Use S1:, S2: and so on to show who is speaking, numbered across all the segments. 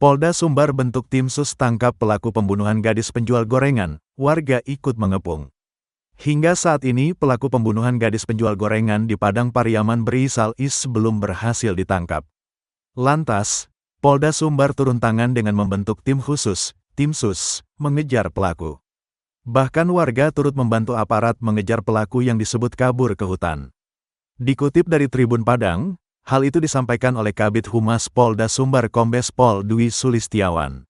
S1: Polda Sumbar bentuk tim sus tangkap pelaku pembunuhan gadis penjual gorengan, warga ikut mengepung. Hingga saat ini pelaku pembunuhan gadis penjual gorengan di Padang Pariaman berinisial IS belum berhasil ditangkap. Lantas, Polda Sumbar turun tangan dengan membentuk tim khusus, tim sus, mengejar pelaku. Bahkan warga turut membantu aparat mengejar pelaku yang disebut kabur ke hutan. Dikutip dari Tribun Padang, hal itu disampaikan oleh Kabid Humas Polda Sumbar Kombes Pol Dwi Sulistiawan.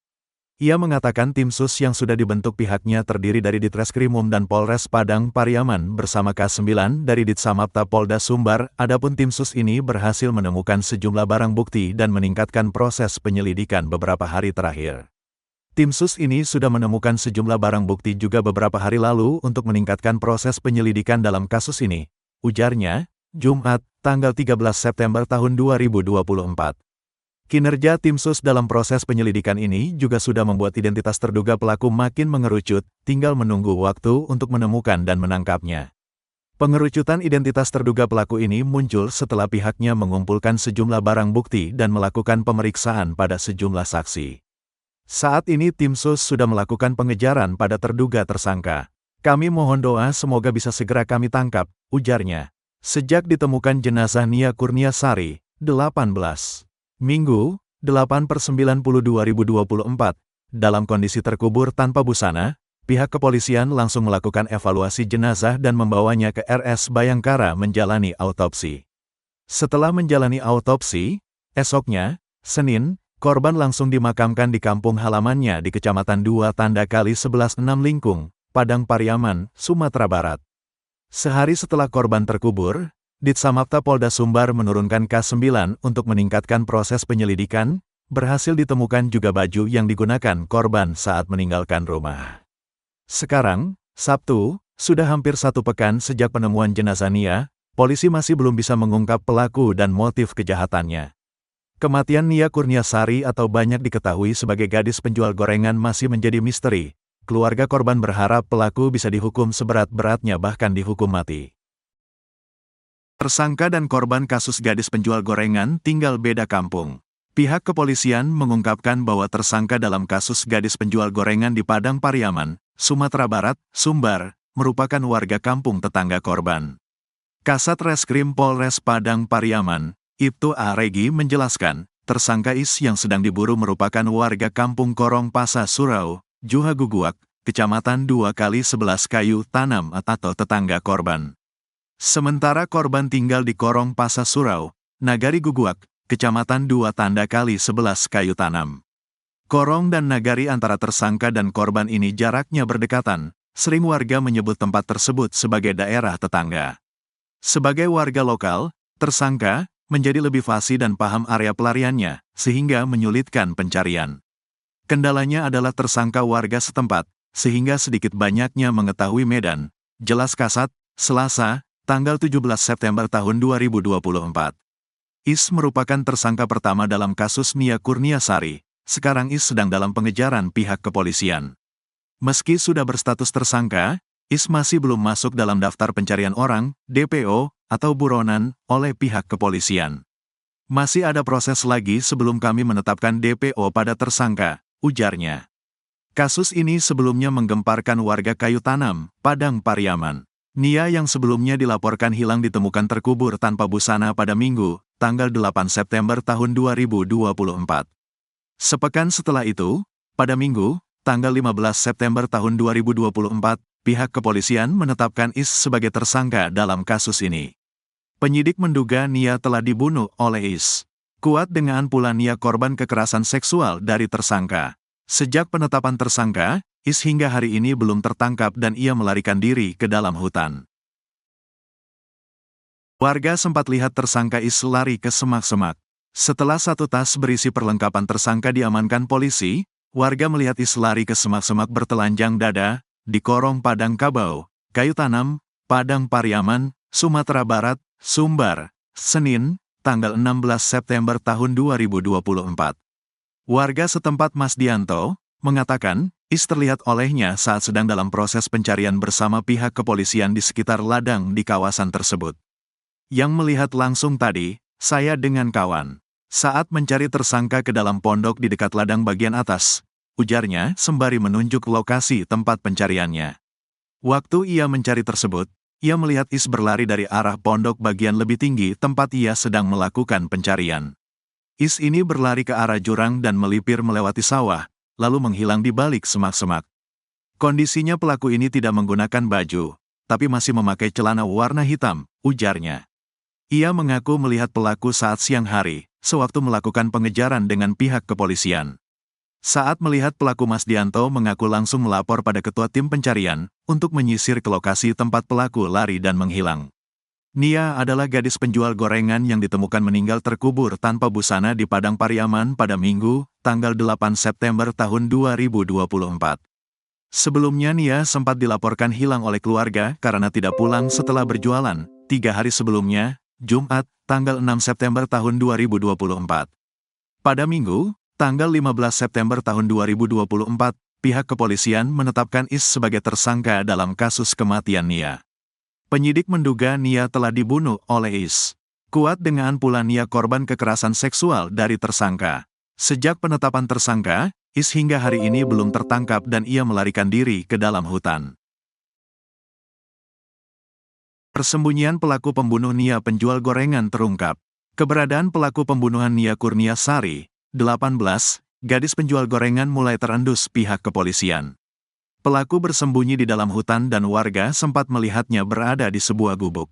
S1: Ia mengatakan tim sus yang sudah dibentuk pihaknya terdiri dari Ditreskrimum dan Polres Padang Pariaman bersama K9 dari Ditsamapta Polda Sumbar. Adapun tim sus ini berhasil menemukan sejumlah barang bukti dan meningkatkan proses penyelidikan beberapa hari terakhir. Tim sus ini sudah menemukan sejumlah barang bukti juga beberapa hari lalu untuk meningkatkan proses penyelidikan dalam kasus ini, ujarnya, Jumat, tanggal 13 September tahun 2024. Kinerja tim sus dalam proses penyelidikan ini juga sudah membuat identitas terduga pelaku makin mengerucut, tinggal menunggu waktu untuk menemukan dan menangkapnya. Pengerucutan identitas terduga pelaku ini muncul setelah pihaknya mengumpulkan sejumlah barang bukti dan melakukan pemeriksaan pada sejumlah saksi. Saat ini tim sus sudah melakukan pengejaran pada terduga tersangka. Kami mohon doa semoga bisa segera kami tangkap, ujarnya. Sejak ditemukan jenazah Nia Kurniasari, 18. Minggu, 8/9/2024, dalam kondisi terkubur tanpa busana, pihak kepolisian langsung melakukan evaluasi jenazah dan membawanya ke RS Bayangkara menjalani autopsi. Setelah menjalani autopsi, esoknya, Senin, korban langsung dimakamkan di kampung halamannya di Kecamatan 2 Tanda Kali 11 6 Lingkung, Padang Pariaman, Sumatera Barat. Sehari setelah korban terkubur, Ditsamapta Polda Sumbar menurunkan K9 untuk meningkatkan proses penyelidikan. Berhasil ditemukan juga baju yang digunakan korban saat meninggalkan rumah. Sekarang, Sabtu, sudah hampir 1 pekan sejak penemuan jenazah Nia, polisi masih belum bisa mengungkap pelaku dan motif kejahatannya. Kematian Nia Kurniasari atau banyak diketahui sebagai gadis penjual gorengan masih menjadi misteri. Keluarga korban berharap pelaku bisa dihukum seberat-beratnya bahkan dihukum mati. Tersangka dan korban kasus gadis penjual gorengan tinggal beda kampung. Pihak kepolisian mengungkapkan bahwa tersangka dalam kasus gadis penjual gorengan di Padang Pariaman, Sumatera Barat, Sumbar, merupakan warga kampung tetangga korban. Kasat Reskrim Polres Padang Pariaman, Ibtu A. Regi menjelaskan, tersangka IS yang sedang diburu merupakan warga kampung Korong Pasa Surau, Juha Guguak, Kecamatan 2 Kali 11 Kayu Tanam atau tetangga korban. Sementara korban tinggal di Korong Pasa Surau, Nagari Guguak, Kecamatan 2 Tanda Kali 11 Kayu Tanam. Korong dan Nagari antara tersangka dan korban ini jaraknya berdekatan, sering warga menyebut tempat tersebut sebagai daerah tetangga. Sebagai warga lokal, tersangka menjadi lebih fasih dan paham area pelariannya, sehingga menyulitkan pencarian. Kendalanya adalah tersangka warga setempat, sehingga sedikit banyaknya mengetahui medan, jelas Kasat, Selasa, tanggal 17 September tahun 2024. IS merupakan tersangka pertama dalam kasus Nia Kurniasari, sekarang IS sedang dalam pengejaran pihak kepolisian. Meski sudah berstatus tersangka, IS masih belum masuk dalam daftar pencarian orang, DPO, atau buronan, oleh pihak kepolisian. Masih ada proses lagi sebelum kami menetapkan DPO pada tersangka, ujarnya. Kasus ini sebelumnya menggemparkan warga Kayu Tanam, Padang Pariaman. Nia yang sebelumnya dilaporkan hilang ditemukan terkubur tanpa busana pada Minggu, tanggal 8 September tahun 2024. Sepekan setelah itu, pada Minggu, tanggal 15 September tahun 2024, pihak kepolisian menetapkan IS sebagai tersangka dalam kasus ini. Penyidik menduga Nia telah dibunuh oleh IS. Kuat dengan pula Nia korban kekerasan seksual dari tersangka. Sejak penetapan tersangka, IS hingga hari ini belum tertangkap dan ia melarikan diri ke dalam hutan. Warga sempat lihat tersangka IS lari ke semak-semak. Setelah 1 tas berisi perlengkapan tersangka diamankan polisi, warga melihat IS lari ke semak-semak bertelanjang dada, di Korong Padang Kabau, Kayu Tanam, Padang Pariaman, Sumatera Barat, Sumbar, Senin, tanggal 16 September tahun 2024. Warga setempat Mas Dianto, mengatakan, IS terlihat olehnya saat sedang dalam proses pencarian bersama pihak kepolisian di sekitar ladang di kawasan tersebut. Yang melihat langsung tadi, saya dengan kawan. Saat mencari tersangka ke dalam pondok di dekat ladang bagian atas, ujarnya sembari menunjuk lokasi tempat pencariannya. Waktu ia mencari tersebut, ia melihat Is berlari dari arah pondok bagian lebih tinggi tempat ia sedang melakukan pencarian. Is ini berlari ke arah jurang dan melipir melewati sawah, lalu menghilang di balik semak-semak. Kondisinya pelaku ini tidak menggunakan baju, tapi masih memakai celana warna hitam, ujarnya. Ia mengaku melihat pelaku saat siang hari, sewaktu melakukan pengejaran dengan pihak kepolisian. Saat melihat pelaku, Mas Dianto mengaku langsung melapor pada ketua tim pencarian, untuk menyisir ke lokasi tempat pelaku lari dan menghilang. Nia adalah gadis penjual gorengan yang ditemukan meninggal terkubur tanpa busana di Padang Pariaman pada Minggu, tanggal 8 September tahun 2024. Sebelumnya Nia sempat dilaporkan hilang oleh keluarga karena tidak pulang setelah berjualan, 3 hari sebelumnya, Jumat, tanggal 6 September tahun 2024. Pada Minggu, tanggal 15 September tahun 2024, pihak kepolisian menetapkan Is sebagai tersangka dalam kasus kematian Nia. Penyidik menduga Nia telah dibunuh oleh Is. Kuat dengan pula Nia korban kekerasan seksual dari tersangka. Sejak penetapan tersangka, Is hingga hari ini belum tertangkap dan ia melarikan diri ke dalam hutan. Persembunyian pelaku pembunuh Nia penjual gorengan terungkap. Keberadaan pelaku pembunuhan Nia Kurniasari, 18, gadis penjual gorengan mulai terendus pihak kepolisian. Pelaku bersembunyi di dalam hutan dan warga sempat melihatnya berada di sebuah gubuk.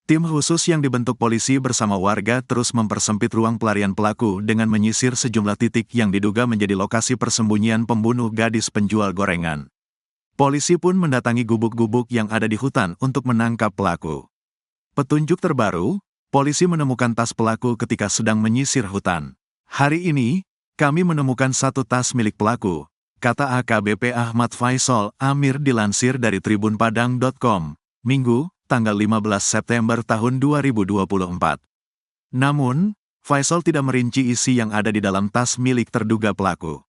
S1: Tim khusus yang dibentuk polisi bersama warga terus mempersempit ruang pelarian pelaku dengan menyisir sejumlah titik yang diduga menjadi lokasi persembunyian pembunuh gadis penjual gorengan. Polisi pun mendatangi gubuk-gubuk yang ada di hutan untuk menangkap pelaku. Petunjuk terbaru, polisi menemukan tas pelaku ketika sedang menyisir hutan. Hari ini, kami menemukan satu tas milik pelaku, kata AKBP Ahmad Faisal Amir dilansir dari tribunpadang.com, Minggu, tanggal 15 September tahun 2024. Namun, Faisal tidak merinci isi yang ada di dalam tas milik terduga pelaku.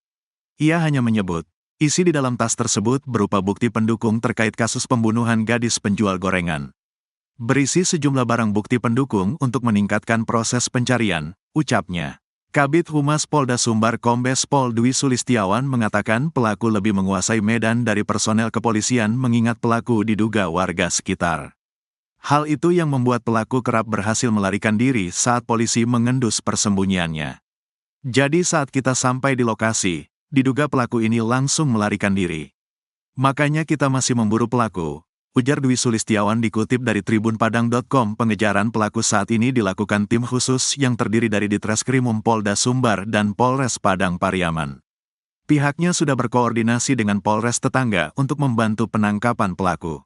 S1: Ia hanya menyebut, isi di dalam tas tersebut berupa bukti pendukung terkait kasus pembunuhan gadis penjual gorengan. Berisi sejumlah barang bukti pendukung untuk meningkatkan proses pencarian, ucapnya. Kabid Humas Polda Sumbar Kombes Pol Dwi Sulistiawan mengatakan pelaku lebih menguasai medan dari personel kepolisian mengingat pelaku diduga warga sekitar. Hal itu yang membuat pelaku kerap berhasil melarikan diri saat polisi mengendus persembunyiannya. Jadi saat kita sampai di lokasi, diduga pelaku ini langsung melarikan diri. Makanya kita masih memburu pelaku, ujar Dwi Sulistiawan dikutip dari tribunpadang.com. Pengejaran pelaku saat ini dilakukan tim khusus yang terdiri dari Ditreskrimum Polda Sumbar dan Polres Padang Pariaman. Pihaknya sudah berkoordinasi dengan Polres tetangga untuk membantu penangkapan pelaku.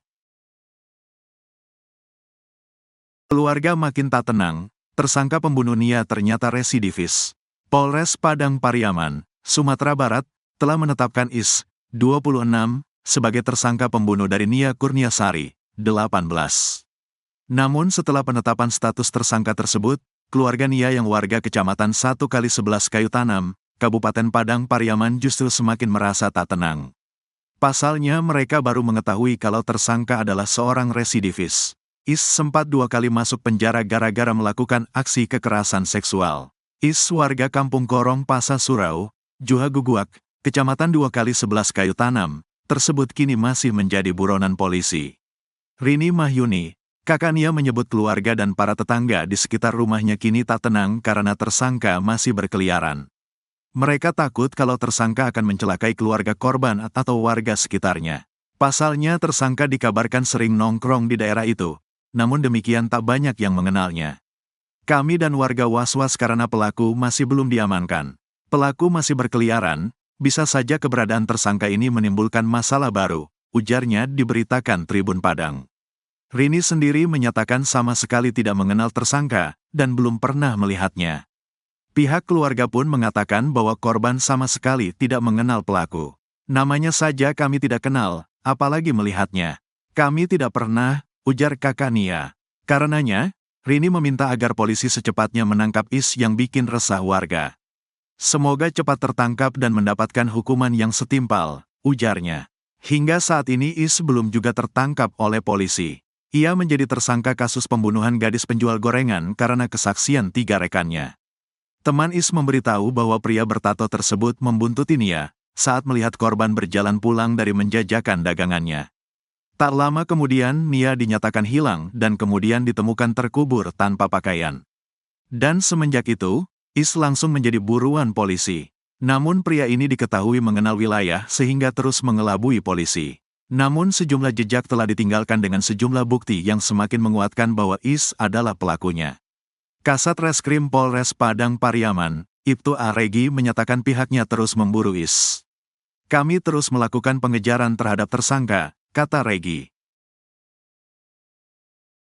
S1: Keluarga makin tak tenang, tersangka pembunuh Nia ternyata residivis. Polres Padang Pariaman, Sumatera Barat, telah menetapkan Is, 26, sebagai tersangka pembunuh dari Nia Kurniasari, 18. Namun setelah penetapan status tersangka tersebut, keluarga Nia yang warga kecamatan 1x11 Kayu Tanam, Kabupaten Padang Pariaman justru semakin merasa tak tenang. Pasalnya mereka baru mengetahui kalau tersangka adalah seorang residivis. Is sempat 2 kali masuk penjara gara-gara melakukan aksi kekerasan seksual. Is warga Kampung Korong Pasa Surau, Juha Guguak, Kecamatan 2x11 Kayu Tanam, tersebut kini masih menjadi buronan polisi. Rini Mahyuni, kakak Nia menyebut keluarga dan para tetangga di sekitar rumahnya kini tak tenang karena tersangka masih berkeliaran. Mereka takut kalau tersangka akan mencelakai keluarga korban atau warga sekitarnya. Pasalnya tersangka dikabarkan sering nongkrong di daerah itu, namun demikian tak banyak yang mengenalnya. Kami dan warga was-was karena pelaku masih belum diamankan. Pelaku masih berkeliaran, bisa saja keberadaan tersangka ini menimbulkan masalah baru, ujarnya diberitakan Tribun Padang. Rini sendiri menyatakan sama sekali tidak mengenal tersangka, dan belum pernah melihatnya. Pihak keluarga pun mengatakan bahwa korban sama sekali tidak mengenal pelaku. Namanya saja kami tidak kenal, apalagi melihatnya. Kami tidak pernah, ujar kakak Nia. Karenanya, Rini meminta agar polisi secepatnya menangkap Is yang bikin resah warga. Semoga cepat tertangkap dan mendapatkan hukuman yang setimpal, ujarnya. Hingga saat ini Is belum juga tertangkap oleh polisi. Ia menjadi tersangka kasus pembunuhan gadis penjual gorengan karena kesaksian 3 rekannya. Teman Is memberitahu bahwa pria bertato tersebut membuntuti Nia saat melihat korban berjalan pulang dari menjajakan dagangannya. Tak lama kemudian Nia dinyatakan hilang dan kemudian ditemukan terkubur tanpa pakaian. Dan semenjak itu, Is langsung menjadi buruan polisi. Namun pria ini diketahui mengenal wilayah sehingga terus mengelabui polisi. Namun sejumlah jejak telah ditinggalkan dengan sejumlah bukti yang semakin menguatkan bahwa Is adalah pelakunya. Kasat Reskrim Polres Padang Pariaman, Ibtu A. Regi menyatakan pihaknya terus memburu Is. Kami terus melakukan pengejaran terhadap tersangka, kata Regi.